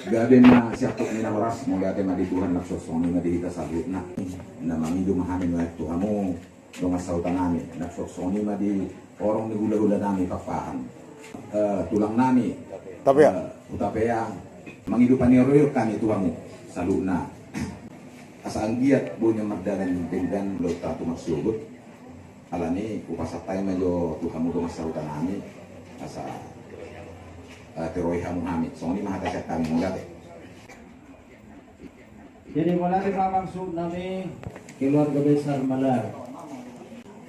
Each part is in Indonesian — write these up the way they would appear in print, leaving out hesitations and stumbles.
Gabi na siya po ni oras mo gati madibuhan na sosong ni madihita sa na mangido mahamin wa ito amo donga sa utan nami na sosong ni madi orong ni gula-gula nami papahan tulang nami utapea mangido paniroyo kami tuang sa luna asa ang giat bunya magdalan tinggan lo tatu masyugot alani upasatay medyo tuhamu donga sa utan nami asa teroy hamu hamid so ni mahatasyat kami mula. Jadi mula di pamaksud nami keluarga besar Malar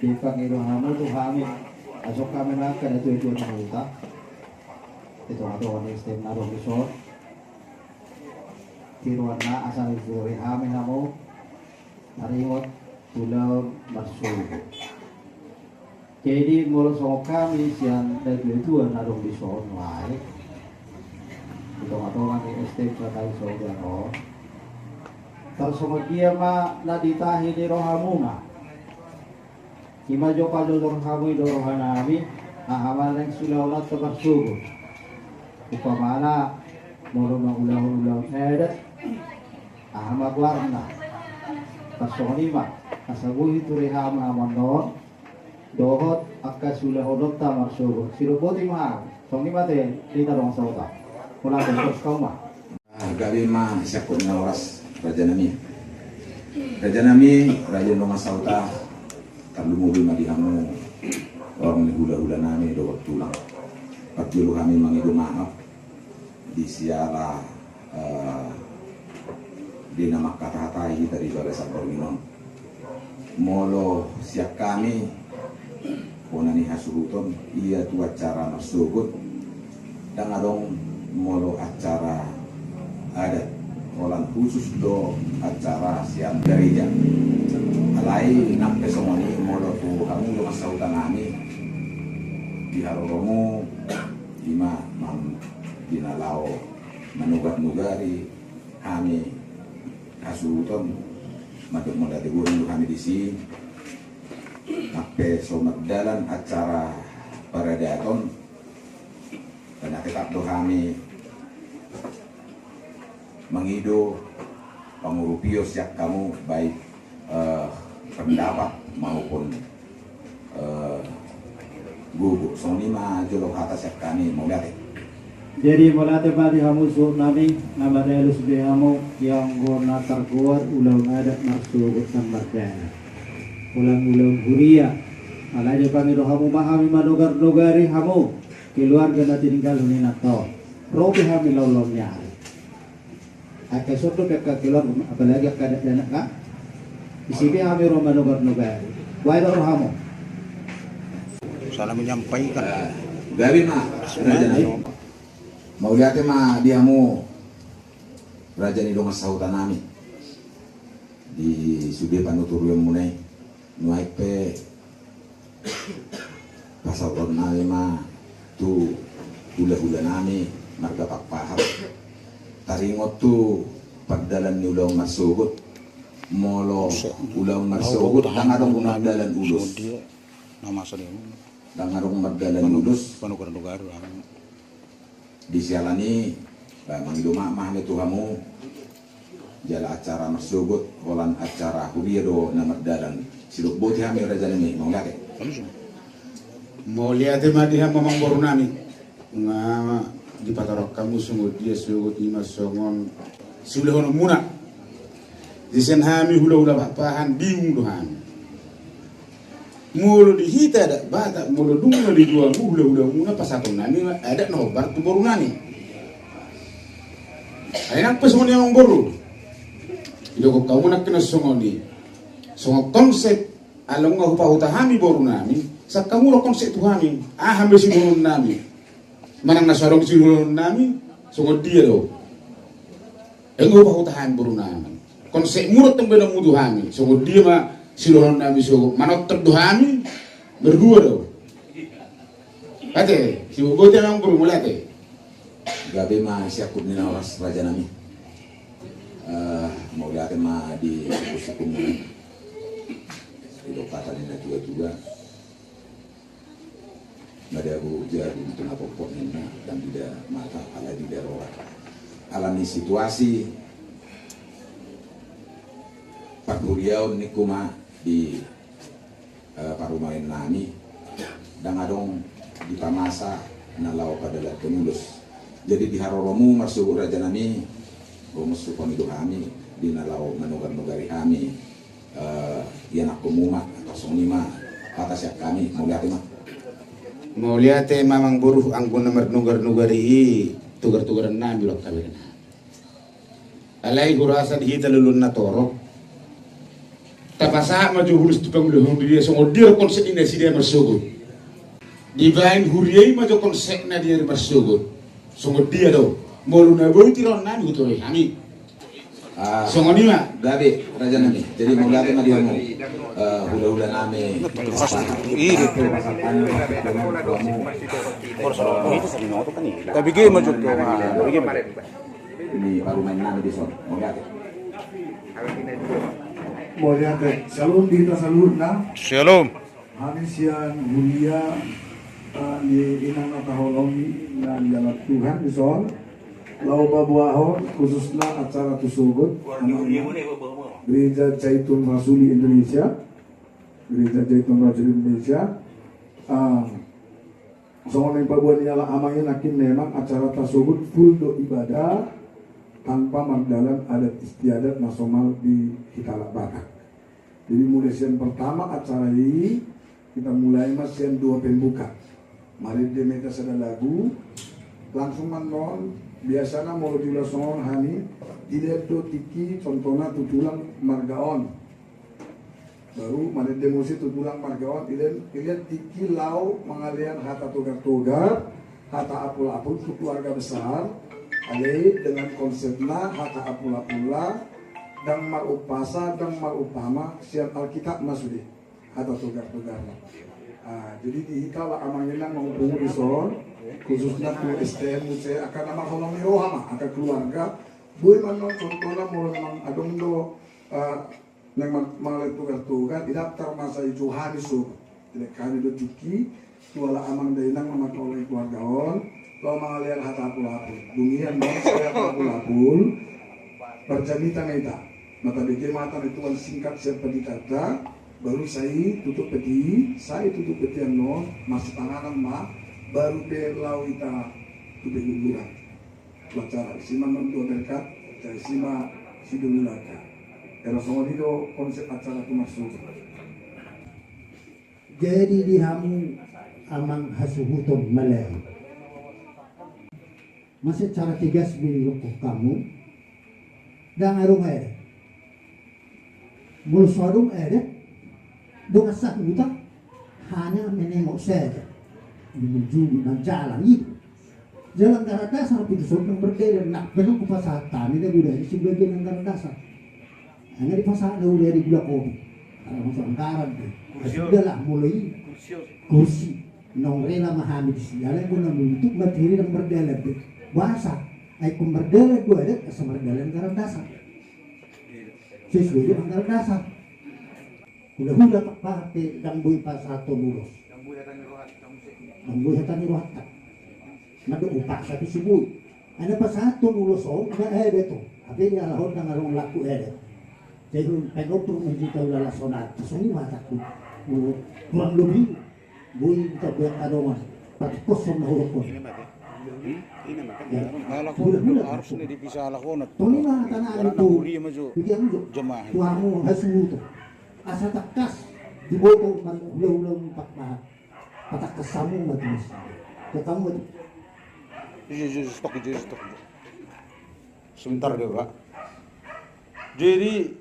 di Pangiro Hamu tu kami asok kami makan itu kita itu ada orang istem naruh resort tiruana asal dari kami Hamu hariwat pulau Marsuh. Jadi mula sama kami siang dari itu naruh resort baik itu ada orang istem sekali saudara. Kalau sama dia mah naditahi di rohamuna. Kima jo kalau rohamu di rohanami, ahaman yang sulaulat tersugu. Upamana mulu ulang edet, ahamak warna. Pasoni mah, asabuhi turiham amanon, dohot akas sulaulat tamar sugu. Sirupoti mah, songi mate kita dong sauta. Mula terus kau mah. Gabi mah siya po na oras. Raja Nami, Raja Noma Sauta, kalau mobil madihamu orang ni hula-hula nami do waktu lang. Pagjulo kami mangido maaf di siara di nama kata-katai dari Balasan Perminon. Molo siap kami ponani hasuruton ia tu acara masugut dan adong molo acara adat orang khusus do acara siang gereja alai nak pesomoni molo tu kamu lo masautan kami di haroromu lima mam dinalao manugat-nugari kami kasuton maduk mendati gurung kami di sini nak peso magdalan acara paradaton dan tetap do kami mengido pengurupio siap kamu baik pendapat maupun guguk soni mah jolok atas siap kami mau lihat. Jadi mulai tadi kamu suruh nami nama relus behamu yang guna terkuat ulang ada maksud bertambahnya ulang huria alai kami dohamu mahami madogar-dogari kamu keluarga nanti tinggal di nato robi kami lolongnya akan suatu pihak keluar apalagi ada anak kan isipi kami rumah nobar why baru kamu salah menyampaikan Gabi mah Raja mau lihat mah diamu Raja ni dong sautan nami di sudie panutur yang munai nuai pe pasal nami mah tu hula-hula nami marga pakpahap taringot tu pagdalan ni ulang masugot molo ulang masugot dan adong magdalan ulus dan adong magdalan ulus di sialani mangido mah ni tuhamu jala acara masugot holan acara huriado na magdalan siluk boti kami Raja Nami mau lagi mau lihat madiha mamang baru nami nga di patarok kamu sungguh dia sungguh ima songon sudah hono muna di sen hami hula bapahan biung do hami mulu di hita ada bata mulu dunga di dua hula muna pasakon nami ada no bar tu baru nami ayenak pas moni yang baru ilo ko kamu nak kena songon di songon konsep along nga hupa hami baru nami sa kamu lo konsep tu hami hami si baru nami manang nasarong silulun nami sungod dia do engo ba utahan buru nami konsep murut tembe na mudu hami sungod dia ma silulun nami sungod manot terduhami berdua do ate si bobote mang buru mulate Gabi mah siakut ni oras Raja Nami mau lihat mah di kusikum di kata ni juga Nada bu jadi tengah pokok ini dan tidak mata ala di daerah alami situasi paguriaw ni kuma di parumahin nami dan adong di pamasa na lao padalat penulus. Jadi di haroromu masuk raja nami masuk ponido kami di nalau manugar-nugari kami yan ako muma atau sonima atas ya kami mau lihat mah mau lihat mamang buruh ang nugar-nugari tugar-tugaran nami lo kami alai kurasa dihita lulun na torok tapasa maju hulus tu panguluhong dia songo dia konsep ini dia masuk di bain huriai maju konsep na dia masuk songo dia do molu na boy tiron nami hutoi kami songo ni ma gabi raja nami jadi mau lihat mah dia mau hula-hula nami Tapi gimana juga? ini parumahin nami di son mau lihat Moliate, salud dita salud na. Shalom. Kami siyan mulia ni inang natahologi na jalan Tuhan di son. Lau babuahon khususnya acara tusugot Gereja Zaitun Rasuli Indonesia. Gereja Zaitun Rasuli Indonesia. Soalnya pabuan nyala amangin akin memang acara tersebut full do ibadah tanpa magdalan adat istiadat nasional di Hitala Batak. Jadi mulai siang pertama acara ini kita mulai siang 2 pembuka. Mari dia minta sada lagu langsung manon biasanya mau dilangsung hani tidak do tiki contohnya tutulang margaon. Baru mari dia musik tutulang margaon ilian tiki lau mengalian hata togar-togar hata apul-apul untuk keluarga besar. Alai dengan konsepnya hata apula-pula dan marupasa dan marupama siang Alkitab masudi atau tugar-tugar. Jadi di Hitala amangilan menghubungi di son khususnya tu STM saya akan nama honomi rohama akan keluarga boy manon contohnya mau memang adong do yang malai tugar-tugar didaftar masa itu hari so tidak kali do tiki tuala amang dainang memakau keluarga on. Kalau mengalian hata apul-apul, dunia non saya apul-apul, berjamitan itu. Mata bagi mata itu kan singkat siapa dikata, baru saya tutup peti yang non masuk tangan mah, baru belau ita tutup guguran. Pelacara, sima non dua berkat, jadi sima sidulaka. Kalau semua itu konsep acara itu masuk. Jadi dihamu amang hasuhuton malay. Masih cara tigas bilukuh kamu dan arung ere mulu suarung ere dengan sak buta hanya menengok saja menuju dan jalan itu jalan darat dasar itu sudah berdiri nak penuh ke pasar tani dan budaya di sebagian darat dasar hanya di pasar ada udah di gula kopi kalau masuk angkaran sudah lah mulai kursi nong rela mahamid jalan guna untuk materi dan berdaya bahasa ay kumerdele gue ada kesemerdele anggaran dasar sesuai anggaran dasar hula-hula pakai dambui pasar tomulos dambui hatani rohat madu upak satu subuh ada pasar tomulos na ada tuh tapi ini alahon na ngarong laku ada jadi pengotor menjita ulala sonat suni mataku kurang lebih bui kita buat adoman pati kosong na hurufon harus nih dipisah lakonat. Tuli na tanaan ito. Huri maju. Bigyan mo Jemaah. tuamo hasuto. Asa takkas di boto man ulang pakma. Patakkas samo matulis. Katamu Stok. Sebentar deh Pak. Jadi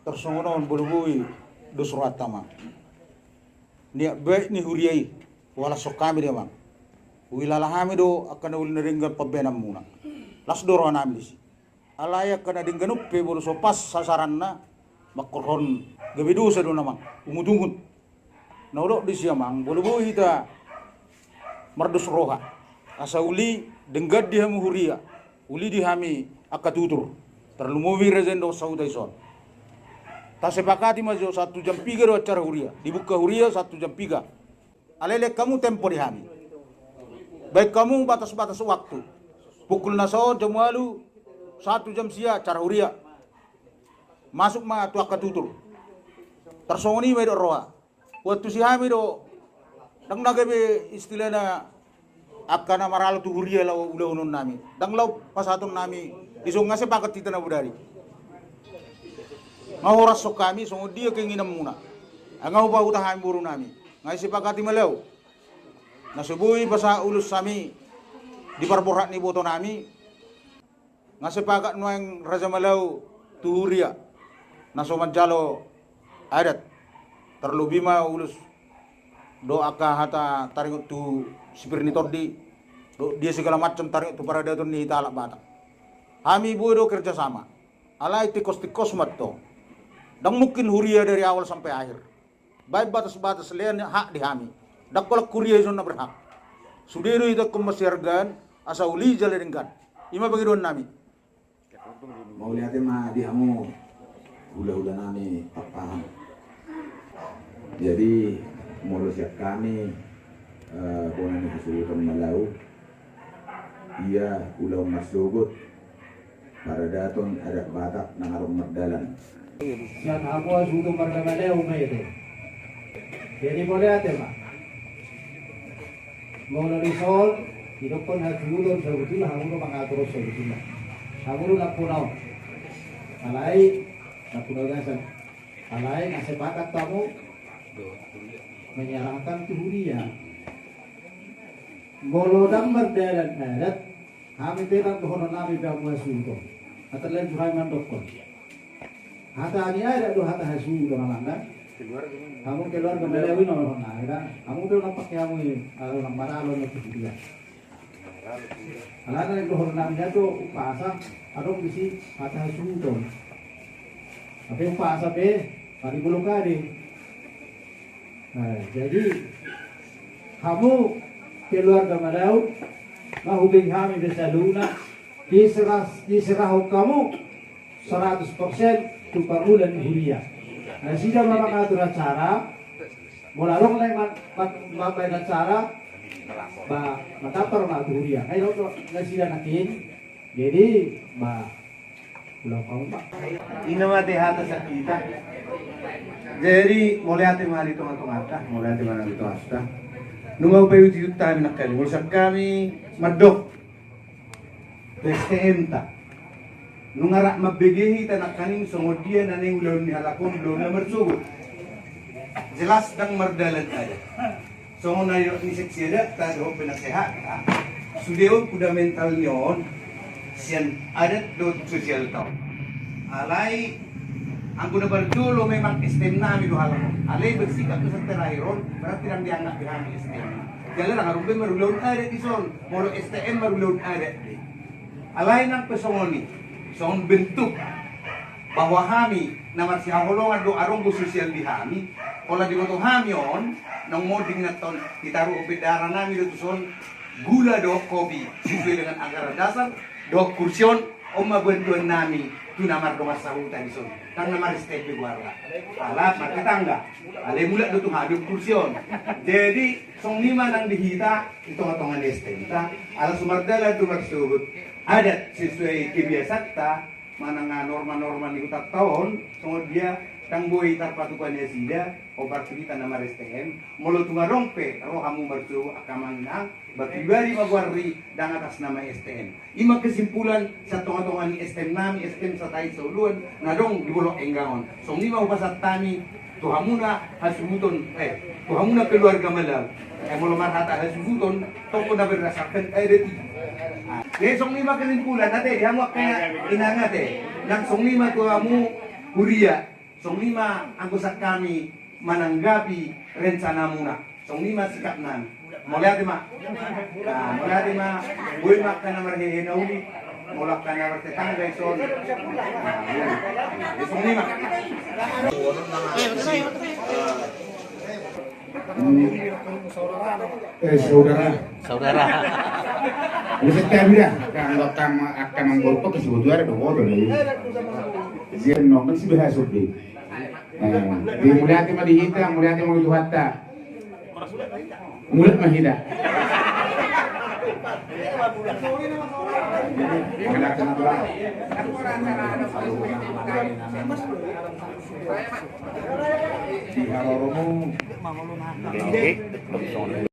tersungonon bulbui dusrat tama. Nia baik ni huriai wala sok kami dia bang. Wilala kami do akan ul naringgan pabenam muna. Las doro nami disi. Alaya kana dingganup pe bolu so pas sasaran na makoron gabidu sa do namang umudungun. Naulo di siya mang bolu hita mardus roha. Asa uli denggad dia muhuria. Uli di hami akatutur. Terlumuwi rezendo saudai son. Tak sepakati majo 1 jam 3 do acara huria. Dibuka huria 1 jam 3. Alele kamu tempo di hami. Baik kamu batas-batas waktu. Pukul naso jam walu 1 jam sia cara huria. Masuk ma tuak katutul. Tersongoni me do roa. Waktu si hami do dang nagabe istilahna akana maralo tu huria la ulah unun nami. Dang lau pasatun nami iso ngase pakat tita na budari. Ngahoras sok kami songo dia keinginan muna. Angau pa utahan buru nami. Ngai sipakati malau. Nasubui basa ulus sami di parborat ni boto nami. Ngasipakat nuang Raja Malau tuhuria. Nasoman jalo adat. Terlebih ma ulus doa hata taringut tu sipirni tordi. Dia segala macam taringut tu para datun ni talak batak. Kami bodo kerjasama. Alai tikos-tikos matto. Dan mungkin huria dari awal sampai akhir. Baik batas-batas lain hak di kami. Dak kolak kuria zona berhak. Sudiru itu kemasyargan asa uli jalerengkan. Ima bagi don nami. Mau lihat mah di kamu ulah nami paham. Jadi mau siap kami bonan kesulitan Malau. Iya ulah masugut para daton ada batak nang arom merdalan. Sian ako sudo margamale umayde. Jadi boleh ate ma. Mau risol, hidup pun harus dulu dan sebetulnya hamuru mengatur sebetulnya. Hamuru nak punau, alai nak punau gasan, alai ngasih pakat kamu menyalahkan tuhuria. Golodang berdalan adat, kami pegang kehonon nabi bawa sudo. Atau lain tuhan mandokon. Hata ni ada tu hata hasu dengan anda. Kamu keluar kembali nomor hona, kan? Kamu tu nampak kamu kalau nak marah lo nak dia. Kalau ada keluar namanya tu upasa, ada mesti hata hasu tu. Tapi upasa pe, pari bulu kadi. Jadi kamu keluar kembali, mahubing kami besaluna, diserah kamu 100% tuparulan huria. Nah, sida mengatur acara, molalong lay mabay na acara, ba matapar mengatur huria. Ngayon na sila natin, jadi ba pulau kamu pak. Inamate hata sa kita. Jadi mulai hati mari tunga-tunga mulai hati mari tunga asta. Nungaw pa yung tayo nakali. Mulsag kami madok. STM ta. Nung arak mabigihi tanak kaning sungodian na ning ulon ni halakon ulon na marsugot. Jelas dang mardalan ada. So na yo ni seksida ta do pinasehat ha. Sudeo fundamental nyon siyan adat do sosial tao. Alay ang guna bardulo memang STM nami do halakon. Alay bersikap sa terahiron berarti lang dianggap kami STM. Jalan ang arumbe marulon ada di son. Molo STM marulon ada. Alay nang pesongoni. So, ang bentuk bahwa kami na marsihahulungan do arong do sosial di kami, o lagi mo to kami yon, nang moding na ton, kitaro o pedara namin do son, gula do kopi, sesuai dengan anggaran dasar, do kursyon, o mabantuan namin, tunamar do masahutan di son, kang namaristay di guarda. Alat, makitangga, alay mula do tuhadong kursyon. Jadi, song lima nang dihita, itong-atongan estenta, alas sumardala do marsubot, adat sesuai kebiasaan ta mana nga norma-norma ni utak tahun so dia kang boy tarpatukan niya sida o barkita na marestehem molo tumarongpe ro hamu marsu akamang na batibari magwarri dang atas nama STM ima kesimpulan sa tonga-tonga ni STM nami STM sa tayo sa uluan na dong dibulok enggaon so lima upasat tani tuhamuna hasumuton tuhamuna keluarga Malau molo marhata hasumuton toko na berdasarkan edit. Song lima kesimpulan nate hamu kaya inangate nang song lima tuamu huria song lima angkusat kami menanggapi rencana muna song lima sikap nan mulai ati ma boy mak kana marhehe nauli mulak kana martetangga ison song lima saudara bisa kaya kalau kamu akan menggolok ke sebuah ada dong deh jadi nongkrong sih bahasa udah di mulai hati mah dihita mulai hati mau dihuata mulai mah hida Kalau